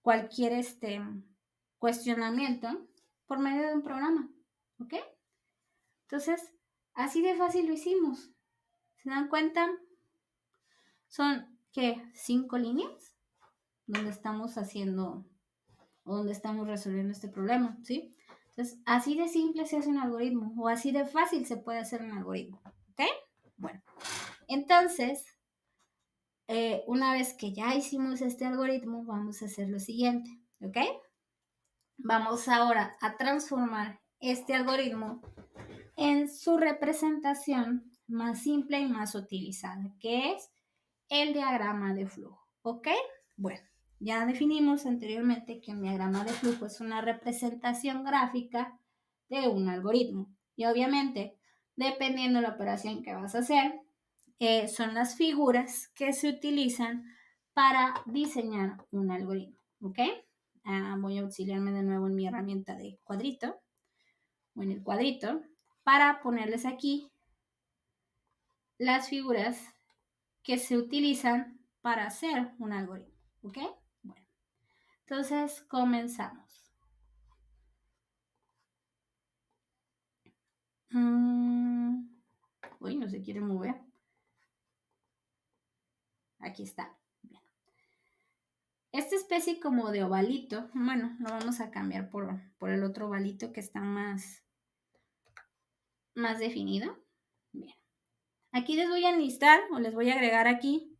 cualquier cuestionamiento por medio de un programa, ¿ok? Entonces, así de fácil lo hicimos. ¿Se dan cuenta? Son, ¿qué? 5 líneas donde estamos haciendo o donde estamos resolviendo este problema, ¿sí? Entonces, así de simple se hace un algoritmo o así de fácil se puede hacer un algoritmo, ¿ok? Bueno, entonces, una vez que ya hicimos este algoritmo, vamos a hacer lo siguiente, ¿ok? Vamos ahora a transformar este algoritmo en su representación más simple y más utilizada, que es el diagrama de flujo, ¿ok? Bueno, ya definimos anteriormente que un diagrama de flujo es una representación gráfica de un algoritmo. Y obviamente, dependiendo de la operación que vas a hacer, son las figuras que se utilizan para diseñar un algoritmo, ¿ok? Voy a auxiliarme de nuevo en mi herramienta de cuadrito, o en el cuadrito, para ponerles aquí las figuras que se utilizan para hacer un algoritmo, ¿ok? Bueno, entonces comenzamos. Uy, no se quiere mover. Aquí está. Bien. Esta especie como de ovalito, bueno, lo vamos a cambiar por el otro ovalito que está más definido. Bien. Aquí les voy a enlistar o les voy a agregar aquí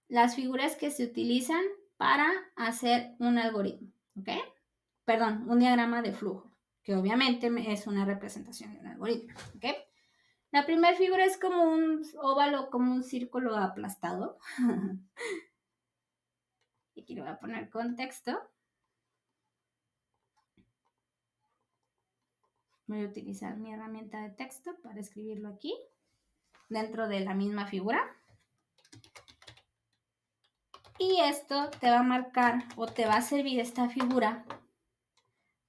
las figuras que se utilizan para hacer un algoritmo, ¿ok? Perdón, un diagrama de flujo, que obviamente es una representación de un algoritmo, ¿ok? La primera figura es como un óvalo, como un círculo aplastado. Y aquí le voy a poner contexto. Voy a utilizar mi herramienta de texto para escribirlo aquí, dentro de la misma figura. Y esto te va a marcar o te va a servir esta figura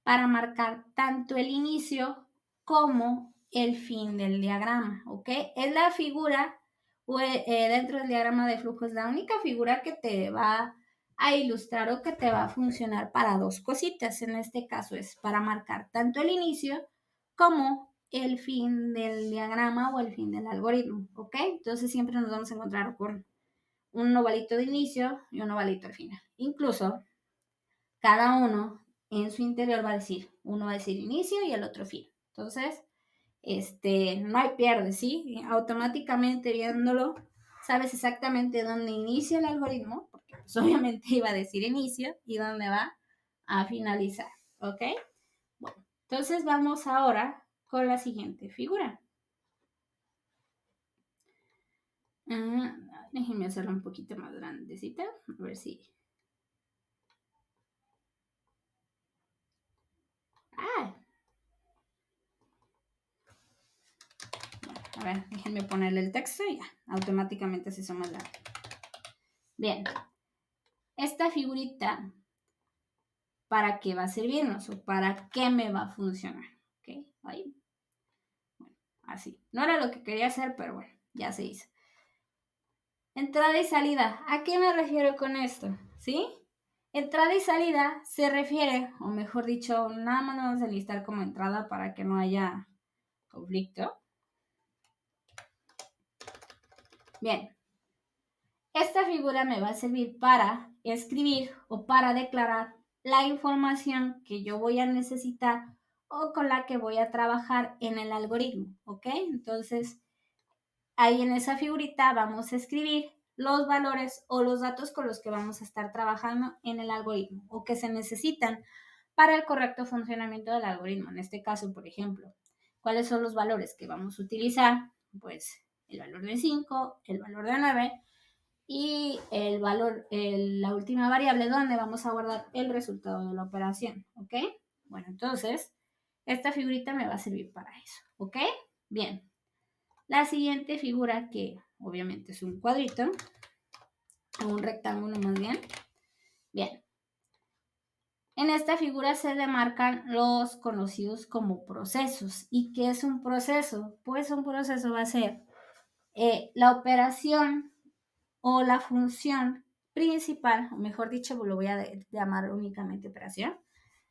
para marcar tanto el inicio como el fin del diagrama, ¿ok? Es la figura dentro del diagrama de flujo, es la única figura que te va a ilustrar o que te va a funcionar para dos cositas. En este caso es para marcar tanto el inicio como el fin del diagrama o el fin del algoritmo, ¿ok? Entonces siempre nos vamos a encontrar con un ovalito de inicio y un ovalito al final. Incluso cada uno en su interior va a decir, uno va a decir inicio y el otro fin. Entonces, no hay pierde, ¿sí? Automáticamente viéndolo, sabes exactamente dónde inicia el algoritmo, porque pues, obviamente iba a decir inicio y dónde va a finalizar, ¿ok? Bueno, entonces vamos ahora con la siguiente figura. Déjenme hacerla un poquito más grandecita, a ver si... A ver, déjenme ponerle el texto y ya, automáticamente se hizo más largo. Bien, esta figurita, ¿para qué va a servirnos o para qué me va a funcionar? ¿Ok? Ahí. Bueno, así. No era lo que quería hacer, pero bueno, ya se hizo. Entrada y salida. ¿A qué me refiero con esto? ¿Sí? Entrada y salida se refiere, o mejor dicho, nada más vamos a listar como entrada para que no haya conflicto. Bien, esta figura me va a servir para escribir o para declarar la información que yo voy a necesitar o con la que voy a trabajar en el algoritmo, ¿ok? Entonces, ahí en esa figurita vamos a escribir los valores o los datos con los que vamos a estar trabajando en el algoritmo o que se necesitan para el correcto funcionamiento del algoritmo. En este caso, por ejemplo, ¿cuáles son los valores que vamos a utilizar? Pues el valor de 5, el valor de 9 y el valor, la última variable donde vamos a guardar el resultado de la operación, ¿ok? Bueno, entonces, esta figurita me va a servir para eso, ¿ok? Bien, la siguiente figura que obviamente es un cuadrito, un rectángulo más bien. Bien, en esta figura se demarcan los conocidos como procesos. ¿Y qué es un proceso? Pues un proceso va a ser la operación o la función principal, o mejor dicho, lo voy a llamar únicamente operación,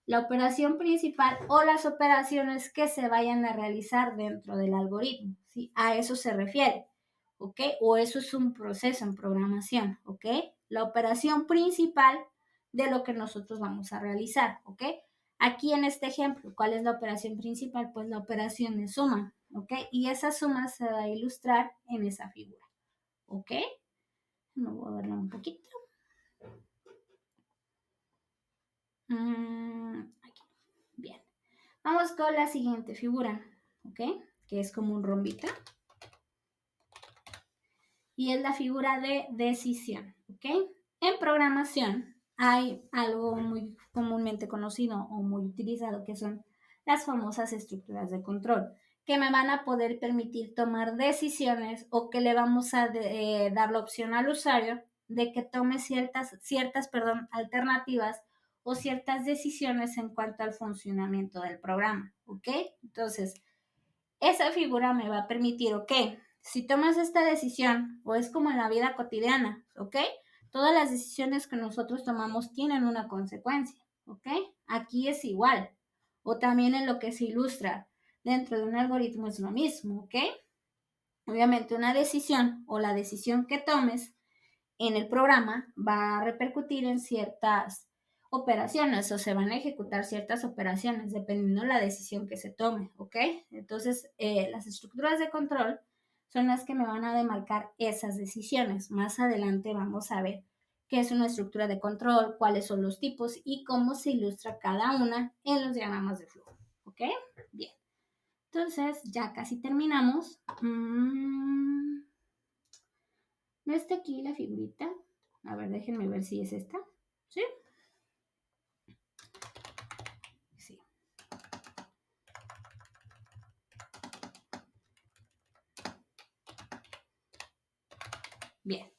la operación principal o las operaciones que se vayan a realizar dentro del algoritmo, ¿sí? A eso se refiere, ¿ok? O eso es un proceso en programación, ¿ok? la operación principal de lo que nosotros vamos a realizar, ¿ok? Aquí en este ejemplo, ¿cuál es la operación principal? Pues la operación de suma, ¿ok? Y esa suma se va a ilustrar en esa figura, ¿ok? Me voy a verla un poquito. Aquí. Bien. Vamos con la siguiente figura, ¿ok? Que es como un rombito. Y es la figura de decisión, ¿ok? En programación hay algo muy comúnmente conocido o muy utilizado que son las famosas estructuras de control, que me van a poder permitir tomar decisiones o que le vamos a dar la opción al usuario de que tome ciertas alternativas o ciertas decisiones en cuanto al funcionamiento del programa, ¿ok? Entonces, esa figura me va a permitir, ok, si tomas esta decisión, o es como en la vida cotidiana, ok, todas las decisiones que nosotros tomamos tienen una consecuencia, ok, aquí es igual, o también en lo que se ilustra dentro de un algoritmo es lo mismo, ok, obviamente una decisión o la decisión que tomes en el programa va a repercutir en ciertas operaciones o se van a ejecutar ciertas operaciones dependiendo de la decisión que se tome, ¿ok? Entonces, las estructuras de control son las que me van a demarcar esas decisiones. Más adelante vamos a ver qué es una estructura de control, cuáles son los tipos y cómo se ilustra cada una en los diagramas de flujo, ¿ok? Bien. Entonces, ya casi terminamos. ¿No está aquí la figurita? A ver, déjenme ver si es esta. ¿Sí? Sí. Bien.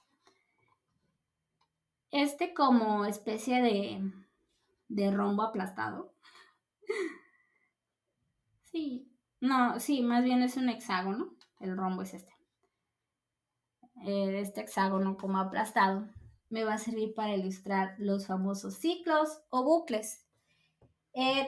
Este como especie de rombo aplastado. Sí. No, sí, más bien es un hexágono. El rombo es este. Este hexágono como aplastado me va a servir para ilustrar los famosos ciclos o bucles.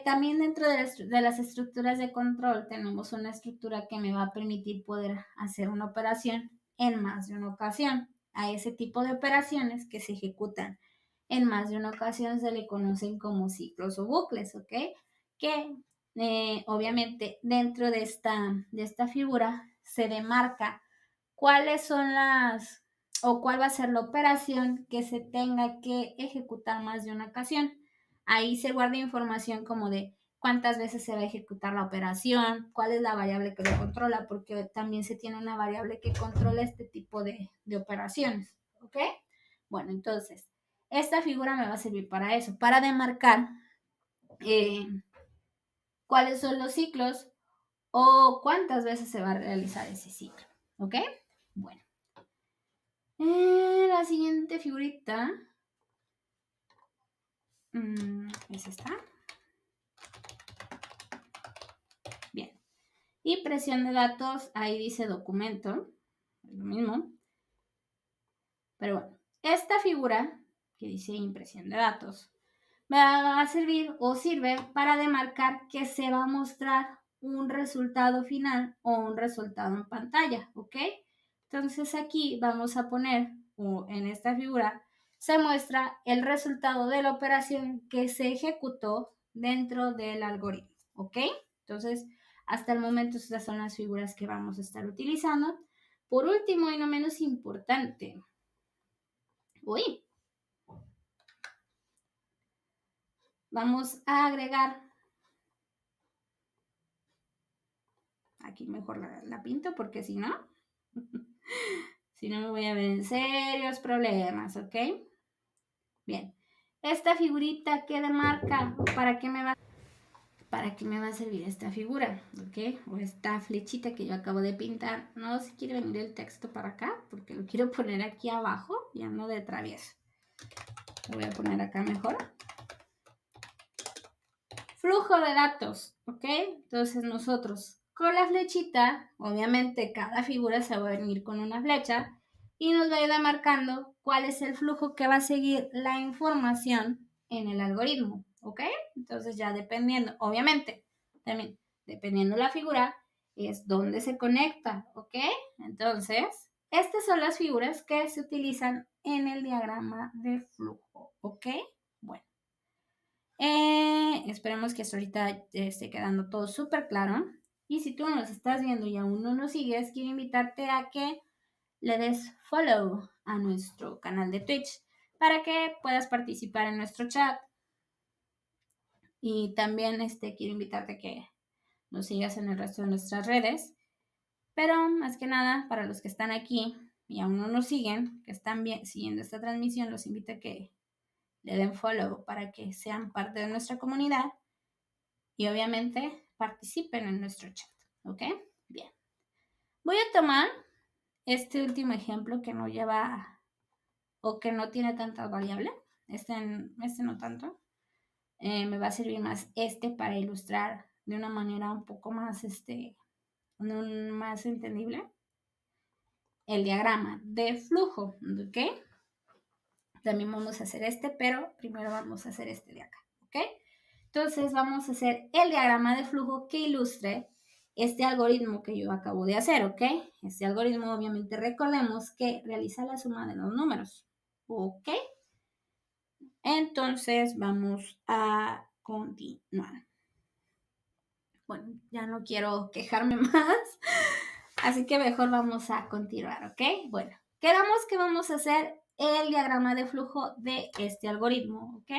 También dentro de las estructuras de control tenemos una estructura que me va a permitir poder hacer una operación en más de una ocasión. A ese tipo de operaciones que se ejecutan en más de una ocasión se le conocen como ciclos o bucles, ¿ok? Que obviamente dentro de esta figura se demarca cuáles son las o cuál va a ser la operación que se tenga que ejecutar más de una ocasión. Ahí se guarda información como de cuántas veces se va a ejecutar la operación, cuál es la variable que lo controla, porque también se tiene una variable que controla este tipo de operaciones, ¿ok? Bueno, entonces, esta figura me va a servir para eso, para demarcar cuáles son los ciclos o cuántas veces se va a realizar ese ciclo, ¿ok? Bueno. La siguiente figurita es esta. Bien. Y presión de datos, ahí dice documento, es lo mismo. Pero bueno, esta figura que dice impresión de datos me va a servir o sirve para demarcar que se va a mostrar un resultado final o un resultado en pantalla, ¿ok? Entonces aquí vamos a poner, o en esta figura, se muestra el resultado de la operación que se ejecutó dentro del algoritmo, ¿ok? Entonces, hasta el momento estas son las figuras que vamos a estar utilizando. Por último y no menos importante, vamos a agregar, aquí mejor la pinto porque si no, si no me voy a ver en serios problemas, ¿ok? Bien, esta figurita que demarca, ¿para qué me va a servir esta figura? ¿Ok? O esta flechita que yo acabo de pintar. No se quiere venir el texto para acá porque lo quiero poner aquí abajo y ando de travieso. Lo voy a poner acá mejor. Flujo de datos, ¿ok? Entonces nosotros con la flechita, obviamente cada figura se va a venir con una flecha y nos va a ir marcando cuál es el flujo que va a seguir la información en el algoritmo, ¿ok? Entonces ya dependiendo, obviamente, también dependiendo la figura, es dónde se conecta, ¿ok? Entonces, estas son las figuras que se utilizan en el diagrama de flujo, ¿ok? Bueno, esperemos que hasta ahorita esté quedando todo súper claro. Y si tú nos estás viendo y aún no nos sigues, quiero invitarte a que le des follow a nuestro canal de Twitch para que puedas participar en nuestro chat. Y también quiero invitarte a que nos sigas en el resto de nuestras redes. Pero más que nada, para los que están aquí y aún no nos siguen, que están siguiendo esta transmisión, los invito a que le den follow para que sean parte de nuestra comunidad y obviamente participen en nuestro chat, ¿ok? Bien. Voy a tomar este último ejemplo que no lleva o que no tiene tantas variables. Este no tanto. Me va a servir más para ilustrar de una manera un poco más, más entendible el diagrama de flujo, ¿ok? También vamos a hacer pero primero vamos a hacer este de acá, ¿ok? Entonces vamos a hacer el diagrama de flujo que ilustre este algoritmo que yo acabo de hacer, ¿ok? Este algoritmo obviamente recordemos que realiza la suma de los números, ¿ok? Entonces vamos a continuar. Bueno, ya no quiero quejarme más, así que mejor vamos a continuar, ¿ok? Bueno, quedamos que vamos a hacer el diagrama de flujo de este algoritmo, ¿ok?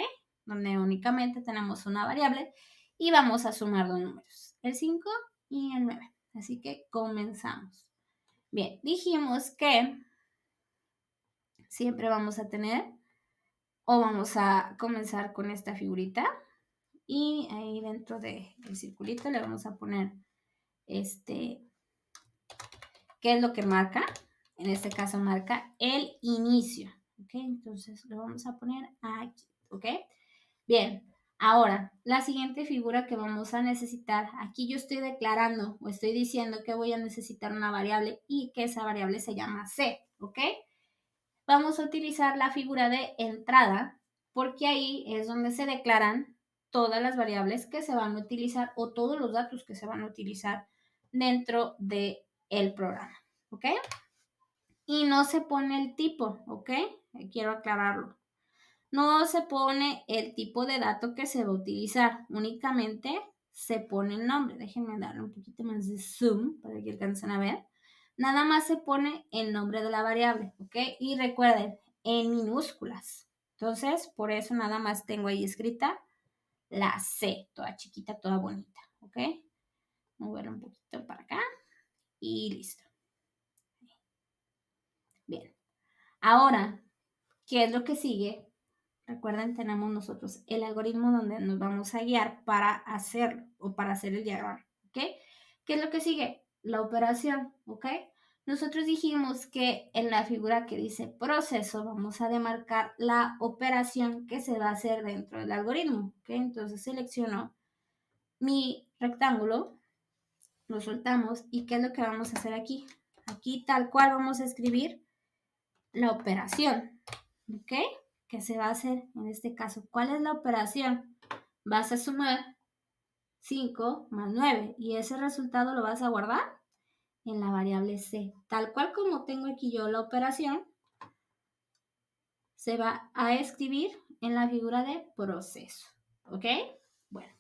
Donde únicamente tenemos una variable y vamos a sumar dos números, el 5 y el 9. Así que comenzamos. Bien, dijimos que siempre vamos a tener o vamos a comenzar con esta figurita y ahí dentro del circulito le vamos a poner ¿qué es lo que marca? En este caso marca el inicio, ¿ok? Entonces lo vamos a poner aquí, ¿ok? Bien, ahora, la siguiente figura que vamos a necesitar, aquí yo estoy declarando o estoy diciendo que voy a necesitar una variable y que esa variable se llama C, ¿ok? Vamos a utilizar la figura de entrada porque ahí es donde se declaran todas las variables que se van a utilizar o todos los datos que se van a utilizar dentro del programa, ¿ok? Y no se pone el tipo, ¿ok? Quiero aclararlo. No se pone el tipo de dato que se va a utilizar, únicamente se pone el nombre. Déjenme darle un poquito más de zoom para que alcancen a ver. Nada más se pone el nombre de la variable, ¿ok? Y recuerden, en minúsculas. Entonces, por eso nada más tengo ahí escrita la C, toda chiquita, toda bonita, ¿ok? Mover un poquito para acá y listo. Bien. Ahora, ¿qué es lo que sigue? Recuerden, tenemos nosotros el algoritmo donde nos vamos a guiar para hacerlo o para hacer el diagrama, ¿ok? ¿Qué es lo que sigue? La operación, ¿ok? Nosotros dijimos que en la figura que dice proceso vamos a demarcar la operación que se va a hacer dentro del algoritmo, ¿ok? Entonces selecciono mi rectángulo, lo soltamos y ¿qué es lo que vamos a hacer aquí? Aquí tal cual vamos a escribir la operación, ¿ok? Que se va a hacer en este caso. ¿Cuál es la operación? Vas a sumar 5 más 9 y ese resultado lo vas a guardar en la variable C. Tal cual como tengo aquí yo la operación, se va a escribir en la figura de proceso, ¿ok? Bueno,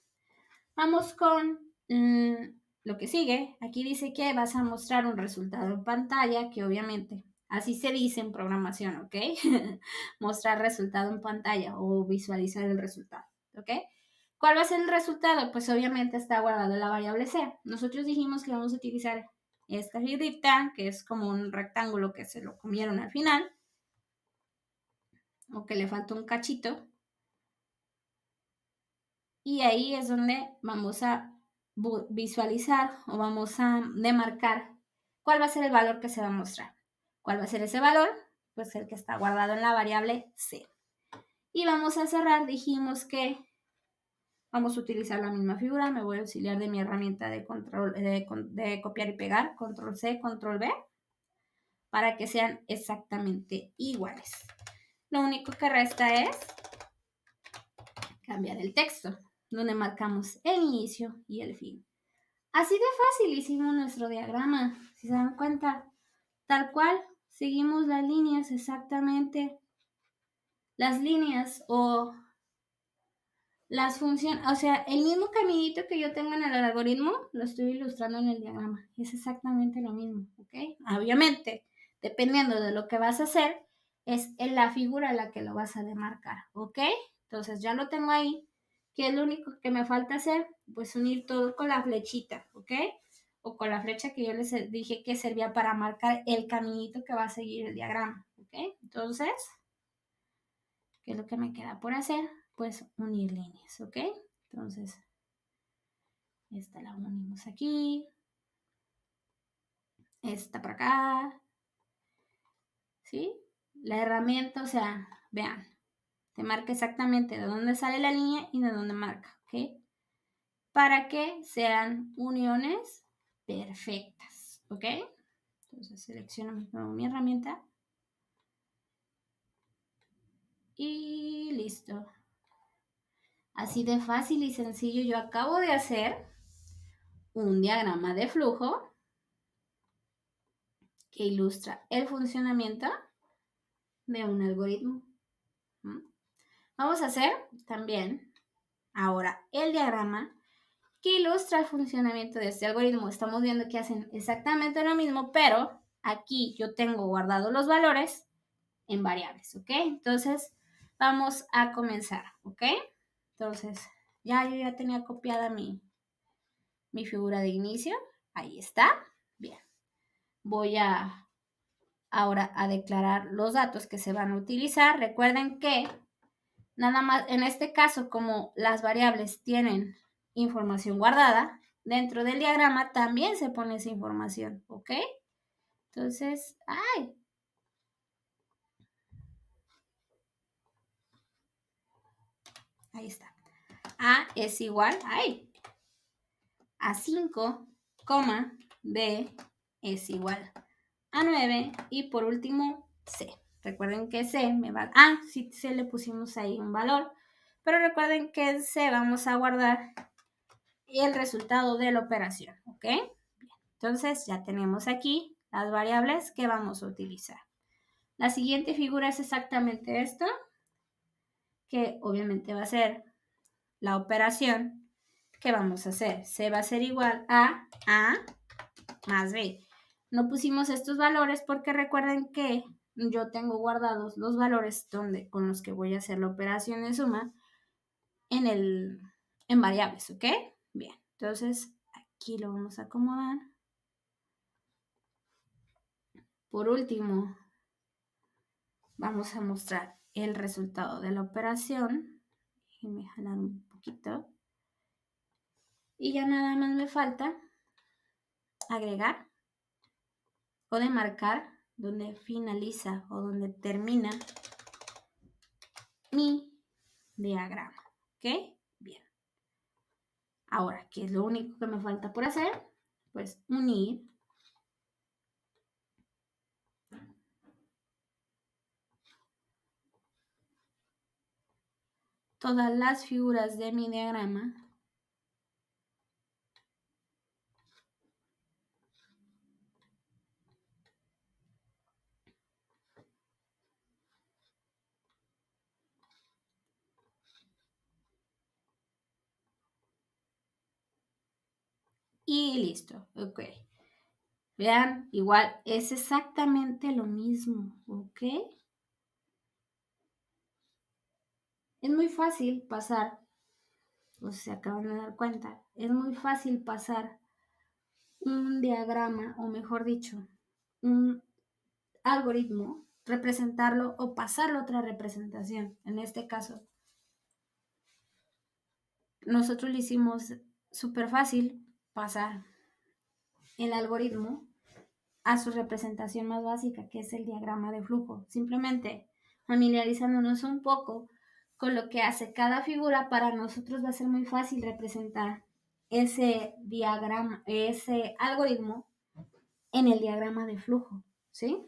vamos con lo que sigue. Aquí dice que vas a mostrar un resultado en pantalla que obviamente así se dice en programación, ¿ok? Mostrar resultado en pantalla o visualizar el resultado, ¿ok? ¿Cuál va a ser el resultado? Pues obviamente está guardado en la variable C. Nosotros dijimos que vamos a utilizar esta figurita, que es como un rectángulo que se lo comieron al final, o que le falta un cachito. Y ahí es donde vamos a visualizar o vamos a demarcar cuál va a ser el valor que se va a mostrar. ¿Cuál va a ser ese valor? Pues el que está guardado en la variable C. Y vamos a cerrar, dijimos que vamos a utilizar la misma figura, me voy a auxiliar de mi herramienta de copiar y pegar, control C, control V, para que sean exactamente iguales. Lo único que resta es cambiar el texto, donde marcamos el inicio y el fin. Así de fácil hicimos nuestro diagrama, si se dan cuenta, tal cual, seguimos las líneas exactamente. Las líneas o las funciones, o sea, el mismo caminito que yo tengo en el algoritmo, lo estoy ilustrando en el diagrama. Es exactamente lo mismo, ¿ok? Obviamente, dependiendo de lo que vas a hacer, es en la figura la que lo vas a demarcar, ¿ok? Entonces ya lo tengo ahí. ¿Qué es lo único que me falta hacer? Pues unir todo con la flechita, ¿ok? O con la flecha que yo les dije que servía para marcar el caminito que va a seguir el diagrama, ¿ok? Entonces, ¿qué es lo que me queda por hacer? Pues unir líneas, ¿ok? Entonces, esta la unimos aquí, esta por acá, ¿sí? La herramienta, o sea, vean, te marca exactamente de dónde sale la línea y de dónde marca, ¿ok? Para que sean uniones perfectas, ¿ok? Entonces selecciono mi herramienta y listo. Así de fácil y sencillo yo acabo de hacer un diagrama de flujo que ilustra el funcionamiento de un algoritmo. Vamos a hacer también ahora el diagrama que ilustra el funcionamiento de este algoritmo. Estamos viendo que hacen exactamente lo mismo, pero aquí yo tengo guardados los valores en variables, ¿ok? Entonces, vamos a comenzar, ¿ok? Entonces, yo ya tenía copiada mi figura de inicio. Ahí está. Bien. Voy ahora a declarar los datos que se van a utilizar. Recuerden que nada más, en este caso, como las variables tienen información guardada, dentro del diagrama también se pone esa información, ¿ok? Entonces, ahí está. A es igual, a 5, B es igual a 9 y por último C. Recuerden que C me va... sí, C le pusimos ahí un valor, pero recuerden que en C vamos a guardar el resultado de la operación, ¿ok? Bien, entonces ya tenemos aquí las variables que vamos a utilizar. La siguiente figura es exactamente esto, que obviamente va a ser la operación que vamos a hacer. C va a ser igual a A más B. No pusimos estos valores porque recuerden que yo tengo guardados los valores con los que voy a hacer la operación de suma en variables, ¿ok? Bien, entonces aquí lo vamos a acomodar. Por último, vamos a mostrar el resultado de la operación. Déjenme jalar un poquito. Y ya nada más me falta agregar o demarcar donde finaliza o donde termina mi diagrama. ¿Ok? Bien. Ahora, ¿qué es lo único que me falta por hacer? Pues unir todas las figuras de mi diagrama y listo. Ok. Vean, igual es exactamente lo mismo. ¿Ok? Es muy fácil pasar, o se acaban de dar cuenta, es muy fácil pasar un diagrama, o mejor dicho, un algoritmo, representarlo o pasarlo a otra representación. En este caso, nosotros le hicimos súper fácil pasar el algoritmo a su representación más básica, que es el diagrama de flujo. Simplemente familiarizándonos un poco con lo que hace cada figura, para nosotros va a ser muy fácil representar ese diagrama, ese algoritmo en el diagrama de flujo, ¿sí?